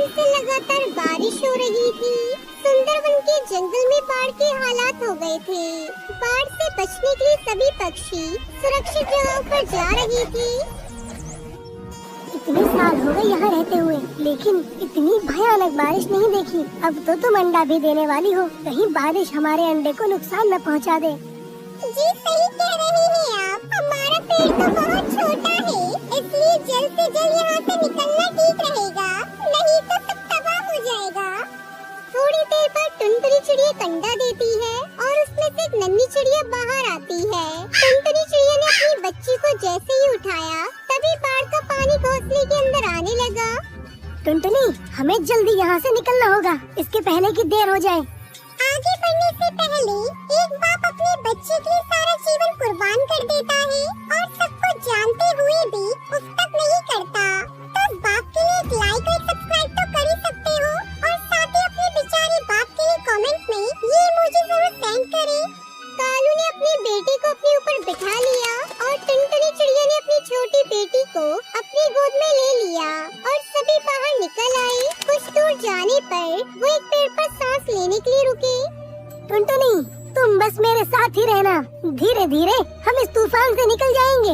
दिन से लगातार बारिश हो रही थी। सुंदरवन के जंगल में बाढ़ के हालात हो गए थे। बाढ़ से बचने के लिए सभी पक्षी सुरक्षित जगहों पर जा रहे थे। इतने साल हो गए यहाँ रहते हुए, लेकिन इतनी भयानक बारिश नहीं देखी। अब तो तुम अंडा भी देने वाली हो, कहीं बारिश हमारे अंडे को नुकसान न पहुँचा दे। जी सही कह रही हैं आप। हमारा पेड़ तो बहुत छोटा है, इसलिए जल्द से जल्द यहाँ से निकलना ठीक रहेगा, नहीं तो सब तबाह हो जाएगा। थोड़ी देर बाद टुनटुनी चिड़िया अंडा देती है और उसमें से एक नन्ही चिड़िया बाहर आती है। टुनटुनी चिड़िया ने अपनी बच्ची को जैसे ही उठाया, तभी बाढ़ का पानी घोंसले के अंदर आने लगा। टुनटुनी, हमें जल्दी यहाँ से निकलना होगा, इसके पहले कि देर हो जाए। आगे बढ़ने से पहले एक बाप अपने बच्चे के लिए सारा जीवन कुर्बान कर देता है और सब कुछ जानते हुए भी उस तक नहीं करता। तो उस बाप के लिए एक लाइक और सब्सक्राइब तो कर ही सकते हो, और साथ ही अपने बेचारे बाप के लिए कमेंट में ये इमोजी जरूर सेंड करें। कालू ने अपनी बेटी को अपने ऊपर बिठा लिया और टुनटुनी चिड़िया ने अपनी छोटी बेटी को अपनी गोद में ले लिया और सभी बाहर निकल आए। कुछ दूर जाने पर वो एक पेड़ पर सांस लेने के लिए रुके। टुनटुनी, तुम बस मेरे साथ ही रहना, धीरे धीरे हम इस तूफान से निकल जाएंगे।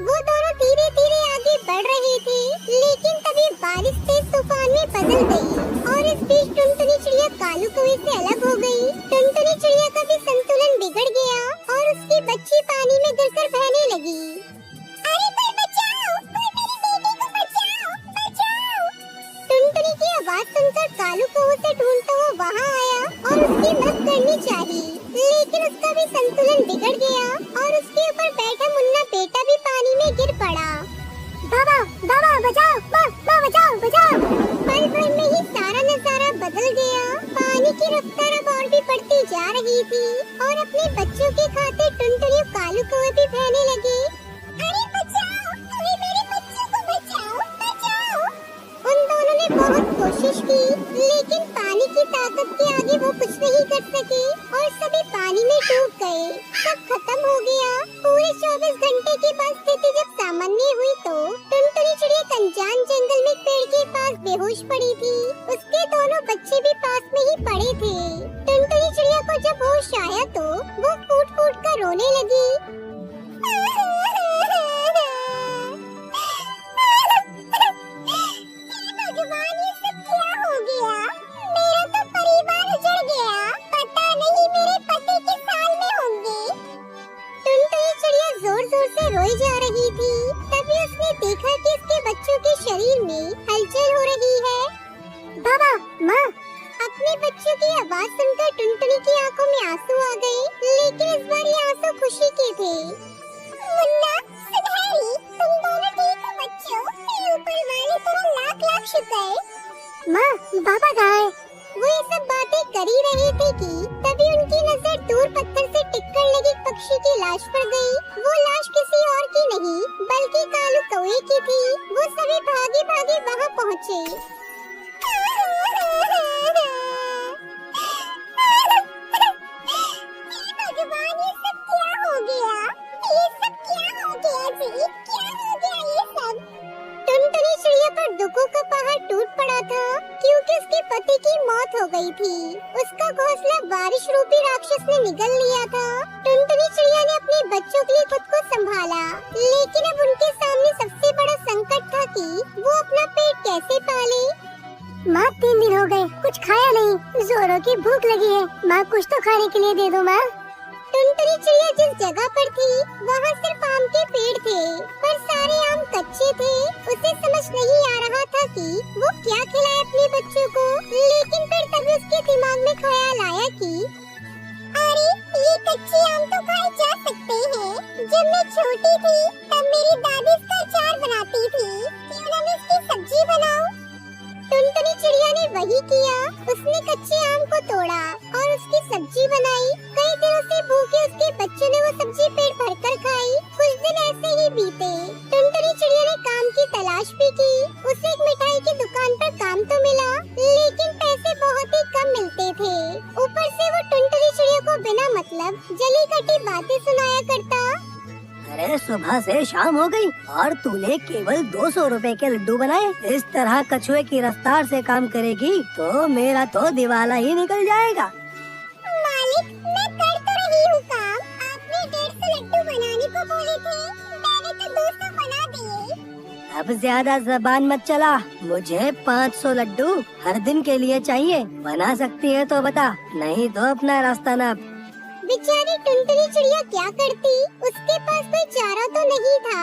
वो दोनों धीरे धीरे आगे बढ़ रहे थे, लेकिन तभी बारिश तेज तूफान में बदल गई और इस बीच टुनटुनी चिड़िया कालू कौवे से अलग हो गई। टुनटुनी चिड़िया का भी संतुलन बिगड़ गया और उसकी बच्ची पानी में गिरकर बहने लगी। अरे कोई बचाओ, कोई मेरी बेटी को बचाओ, बचाओ। टुनटुनी की आवाज सुनकर कालू कौवा से ढूंढता हुआ वहाँ आया और उसकी मदद करनी चाहिए, लेकिन उसका भी संतुलन बिगड़ गया और उसके ऊपर बैठा मुन्ना बेटा भी पानी में गिर पड़ा। बाबा, बाबा बचाओ, माँ बचाओ, बचाओ। पल भर में ही सारा नजारा बदल गया। पानी की रफ्तार अब और भी बढ़ती जा रही थी और अपने बच्चों के खातिर टुनटुनी और कालू कौवे भी बहने लगे। अरे बचाओ, कोई मेरे बच्चों को बचाओ, बचाओ। उन दोनों ने बहुत कोशिश की, लेकिन पानी की ताकत के आगे वो कुछ नहीं कर सके और सभी पानी में डूब गए। सब खत्म हो गया। पूरे 24 घंटे के बाद स्थिति जब सामान्य हुई तो टुनटुनी चिड़िया एक अनजान जंगल में पेड़ के पास बेहोश पड़ी थी। उसके दोनों बच्चे भी पास में ही पड़े थे। टुनटुनी चिड़िया को जब होश आया तो वो फूट फूट कर रोने लगी। भगवान, ये सब क्या हो गया? मेरा तो परिवार उजड़ गया। पता नहीं मेरे पति किस हाल में होंगे। टुनटुनी चिड़िया जोर जोर से रोई जा रही थी। तभी उसने देखा कि उसके बच्चों के शरीर में हलचल हो रही है। बाबा, माँ। अपने बच्चों की आवाज सुनकर टुनटुनी की आंखों में आंसू आ गए, लेकिन इस बार ये आंसू खुशी के थे। मुन्ना, सुनहरी, तुम दोनों ठीक हो बच्चों? मेरे ऊपर वाले तेरा लाख लाख शुक्र। माँ, बाबा कहाँ है? वो ये सब बातें कर ही रहे थे कि तभी उनकी नजर दूर पत्थर से टिककर लगी एक पक्षी की लाश पर गई। वो लाश किसी और की नहीं बल्कि कालू कौवे की थी। वो सभी भागे भागे वहाँ पहुँचे। भगवान, ये सब क्या हो गया? ये सब क्या हो गया जी? क्या हो गया ये सब? टुनटुनी चिड़िया पर दुखों का पहाड़ टूट पड़ा था, क्योंकि उसके पति की मौत हो गई थी। उसका घोंसला बारिश रूपी राक्षस ने निगल लिया था। टुनटुनी चिड़िया ने अपने बच्चों के लिए खुद को संभाला, लेकिन अब उनके सामने सबसे बड़ा संकट था कि वो अपना पेट कैसे पाले। माँ, 3 दिन हो गए, कुछ खाया नहीं, जोरों की भूख लगी है। माँ, कुछ तो खाने के लिए दे दो माँ। टुनटुनी चिड़िया जिस जगह पर थी वहाँ सिर्फ आम के पेड़ थे, पर सारे आम कच्चे थे। उसे समझ नहीं आ रहा था कि वो क्या खिलाए अपने बच्चों को, लेकिन फिर तभी उसके दिमाग में ख्याल आया कि अरे ये कच्चे आम तो खाए जा सकते हैं। जब मैं छोटी थी तब मेरी दादी इसका अचार बनाती थी, क्यों ना मैं इसकी सब्जी बनाऊं। टुनटुनी चिड़िया ने वही किया। उसने कच्चे आम को तोड़ा और उसकी सब्जी बनाई। कई दिनों से भूखे उसके बच्चों ने वो सब्जी पेट भरकर खाई। कुछ दिन ऐसे ही बीते। टुनटुनी चिड़िया ने काम की तलाश भी की। उसे एक मिठाई की दुकान पर काम तो मिला, लेकिन पैसे बहुत ही कम मिलते थे। ऊपर से वो टुनटुनी चिड़िया को बिना मतलब जली कटी बातें सुनाया करता। अरे सुबह से शाम हो गई और तूने केवल 200 रुपए के लड्डू बनाए। इस तरह कछुए की रफ्तार से काम करेगी तो मेरा तो दिवाला ही निकल जाएगा। मालिक, मैं कर तो रही हूँ काम। आपने 150 लड्डू बनाने को बोले थे, मैंने तो 200 बना दिए। अब ज्यादा जबान मत चला। मुझे 500 लड्डू हर दिन के लिए चाहिए। बना सकती है तो बता, नहीं तो अपना रास्ता नाप। बेचारी टुनटुनी चिड़िया क्या करती, उसके पास कोई चारा तो नहीं था।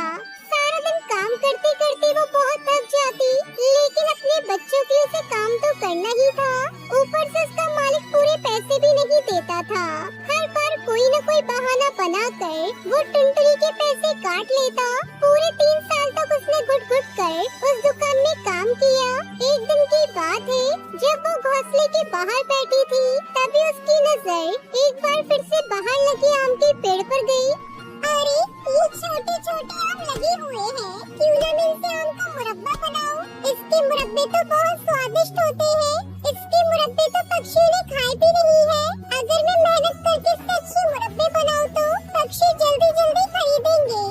सारा दिन काम करते करते वो बहुत थक जाती, लेकिन अपने बच्चों के लिए उसे काम तो करना ही था। ऊपर से उसका मालिक पूरे पैसे भी नहीं देता था। हर बार कोई न कोई बहाना बनाकर वो टुनटुनी के पैसे काट लेता। पूरे 3 साल तक उसने घुट घुट कर उस दुकान में काम किया। एक दिन की बात है, जब वो घोंसले के बाहर बैठी थी, तभी उसकी नजर एक बार फिर से बाहर लगे आम के पेड़ पर गई। अरे, ये छोटे छोटे आम लगे हुए हैं, क्यों ना मैं इनसे आम का मुरब्बा बनाऊं? इसके मुरब्बे तो बहुत स्वादिष्ट होते हैं। इसके मुरब्बे तो पक्षियों ने खाए भी नहीं है। अगर मैं मेहनत करके इससे अच्छे मुरब्बे बनाऊं तो पक्षी जल्दी जल्दी खरीदेंगे।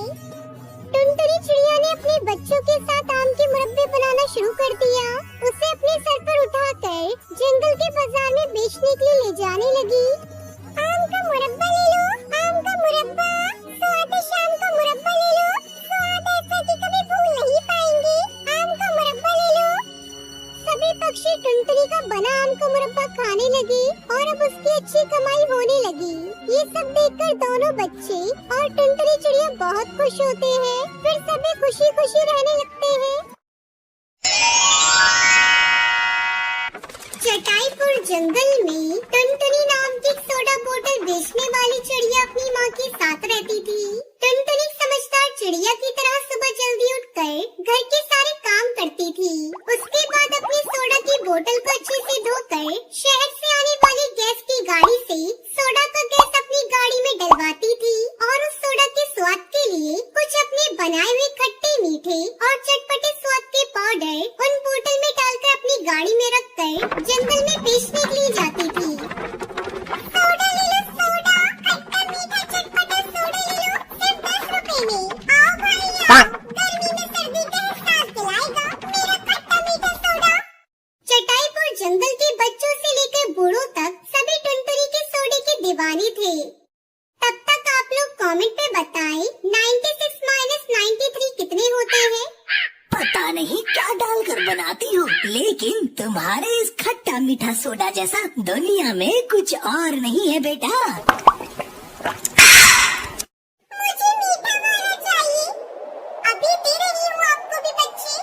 टुनटुनी चिड़िया ने अपने बच्चों के साथ आम के मुरब्बे बनाना शुरू कर दिया। उसे अपने सर पर उठाकर जंगल के बाजार में बेचने के लिए ले जाने लगी। आम का मुरब्बा ले लो, आम का मुरब्बा, स्वादिष्ट आम का मुरब्बा ले लो, स्वाद ऐसा कि कभी भूल नहीं पाएंगे। आम का मुरब्बा ले लो। सभी पक्षी टुनटुनी का बना आम का मुरब्बा खाने लगे और अब उसकी अच्छी कमाई होने लगी। ये सब देखकर दोनों बच्चे और टुनटुनी चिड़िया बहुत खुश होते हैं। फिर सभी खुशी खुशी रहने लगते हैं। चटाईपुर जंगल में टुनटुनी नाम की एक सोडा बोतल बेचने वाली चिड़िया अपनी माँ के साथ रहती थी। टुनटुनी समझदार चिड़िया की तरह सुबह जल्दी उठकर घर के सारे काम करती थी। उसके बाद अपनी सोडा की बोतल को अच्छे से धोकर शहर से आने वाली गैस की गाड़ी से सोडा का गैस अपनी गाड़ी में डलवाती थी और उस सोडा के स्वाद के लिए कुछ अपने बनाए हुए खट्टे मीठे और चटपटे स्वाद के पाउडर उन बोतल में डालकर अपनी गाड़ी में रखकर जंगल में बेचने के लिए जाती थी। सोडा ले लो, सोडा, खट्टा मीठा चटपटा सोडा ले लो, सिर्फ 10 रुपए में। आओ भाई आओ, गर्मी में सर्दी का एहसास दिलाएगा मेरा खट्टा मीठा सोडा। चटाईपुर जंगल के बच्चों से लेकर बूढ़ों तक सभी टुनटुनी के सोडे के दीवाने थे। तब तक आप लोग कमेंट पे बताएं 96 माइनस 93 कितने होते हैं? पता नहीं क्या डालकर बनाती हो, लेकिन तुम्हारे इस खट्टा मीठा सोडा जैसा दुनिया में कुछ और नहीं है बेटा। मुझे मीठा वाला चाहिए। अभी दे रही हूँ आपको भी बच्चे।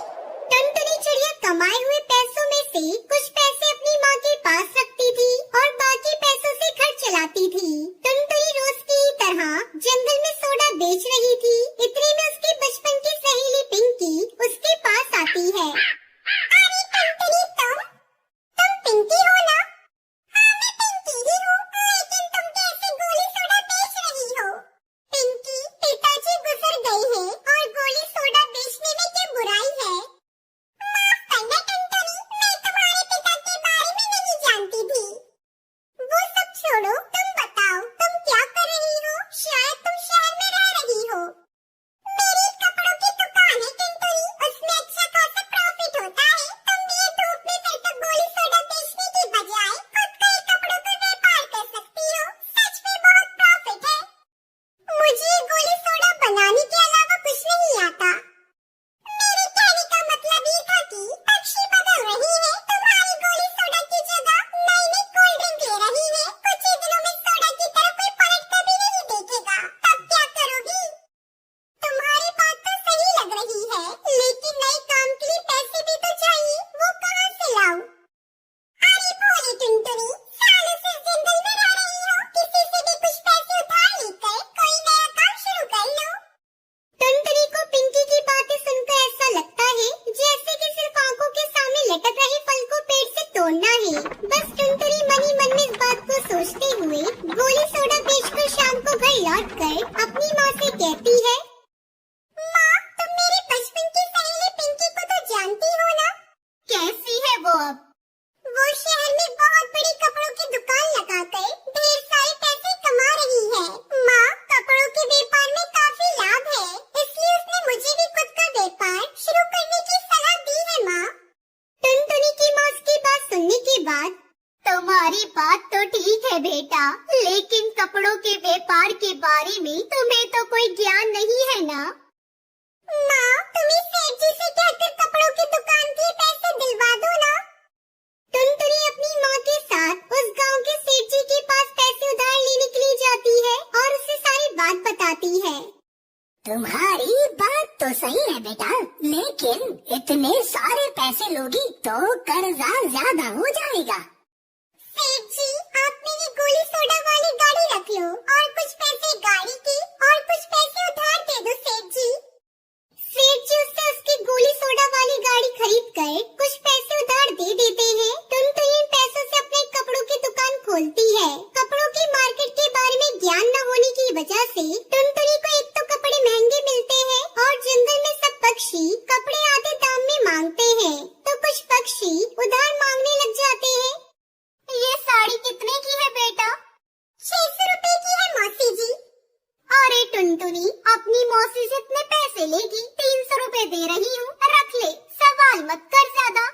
टुनटुनी चिड़िया कमाए हुए पैसों में से कुछ पैसे अपनी माँ के पास रखती थी और बाकी पैसों से घर चलाती थी। टुनटुनी रोज की तरह जंगल में सोडा बेच रही थी। इतने में उसकी बचपन की सहेली पिंकी उसके पास आती है। अरे टुनटुनी, तुम पिंकी हो ना? हाँ, मैं पिंकी ही हूँ, लेकिन तुम कैसे गोली सोडा बेच रही हो? पिंकी, पिताजी गुजर गए हैं और गोली सोडा बेचने में क्या बुराई है? माफ करना टुनटुनी, मैं तुम्हारे पिता के बारे में नहीं जानती थी। वो सब छोड़ो, तुम बताओ तुम क्या कर रही हो? शायद तुम शहर में रह रही हो। तुम्हारी बात तो सही है बेटा, लेकिन इतने सारे पैसे लोगी तो कर्जा ज्यादा हो जाएगा। सेठ जी, आपने ये गोली सोडा वाली गाड़ी रख लो और कुछ पैसे गाड़ी के और कुछ पैसे उधार दे दो सेठ जी। सेठ जी उससे उसकी गोली सोडा वाली गाड़ी खरीद कर कुछ पैसे उधार दे देते हैं। टुनटुनी इन पैसों से अपने कपड़ों की दुकान खोलती है। कपड़ों की मार्केट के बारे में ज्ञान न होने की वजह से टुनटुनी को एक तो कपड़े महंगे मिलते हैं और जंगल में सब पक्षी कपड़े आधे दाम में मांगते हैं, तो कुछ पक्षी उधार मांगने लग जाते हैं। ये साड़ी कितने की है बेटा? 600 रुपए की है मौसी जी। अरे टुनटुनी, अपनी मौसी से इतने पैसे लेगी? 300 रुपए दे रही हूँ, रख ले, सवाल मत कर ज्यादा।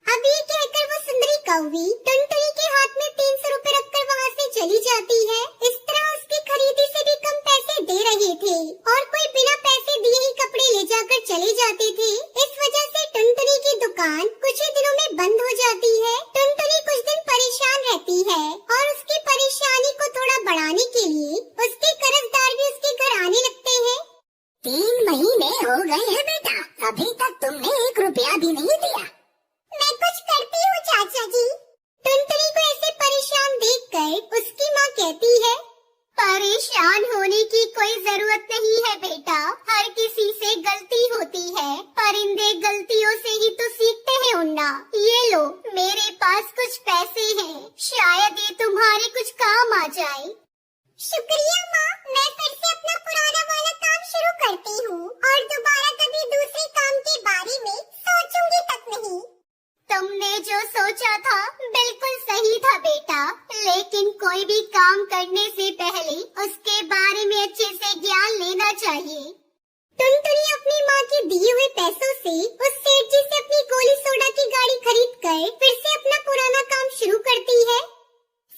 अब ये कहकर वो सुंदरी कौवी टुनटुनी के हाथ में 300 रुपए रखकर वहाँ से चली जाती है। इस तरह उसकी खरीदी से भी कम पैसे दे रहे थे और कोई बिना पैसे दिए ही कपड़े ले जाकर चले जाते थे। इस वजह से टुनटुनी की दुकान कुछ ही दिनों में बंद हो जाती है। टुनटुनी कुछ दिन परेशान रहती है और उसकी परेशानी को थोड़ा बढ़ाने के लिए उसके कर्जदार भी उसके घर आने लगते हैं। 3 महीने हो गए हैं बेटा, अभी तक तुमने 1 रुपया भी नहीं दिया। मैं कुछ करती हूँ चाचा जी। टुनटुनी को ऐसे परेशान देखकर उसकी माँ कहती है, परेशान होने की कोई जरूरत नहीं है बेटा, हर किसी से गलती होती है, परिंदे गलतियों से ही तो सीखते हैं उड़ना। ये लो, मेरे पास कुछ पैसे हैं, शायद ये तुम्हारे कुछ काम आ जाए। शुक्रिया माँ, मैं फिर से अपना पुराना वाला काम शुरू करती हूँ और दोबारा कभी दूसरे काम के बारे में सोचूंगी तक नहीं। तुमने जो सोचा था बिल्कुल सही था बेटा, लेकिन कोई भी काम करने से पहले उसके बारे में अच्छे से ज्ञान लेना चाहिए। टुनटुनी अपनी माँ के दिए हुए पैसों से उस सेठ जी से अपनी गोली सोडा की गाड़ी खरीद कर फिर से अपना पुराना काम शुरू करती है।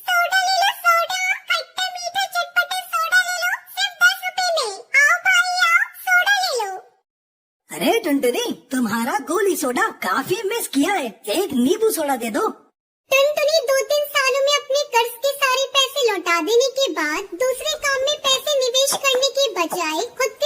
सोडा ले लो सोडा, खट्टा मीठा चटपटा सोडा ले लो, सिर्फ 10 रुपए में। आओ भाई आओ, सोडा ले लो। अरे टुनटुनी, तुम्हारा गोली सोडा काफी मिस किया है, एक नींबू सोडा दे दो। टुनटुनी 2-3 सालों में अपने कर्ज के सारे पैसे लौटा देने के बाद दूसरे काम में पैसे निवेश करने के बजाय खुद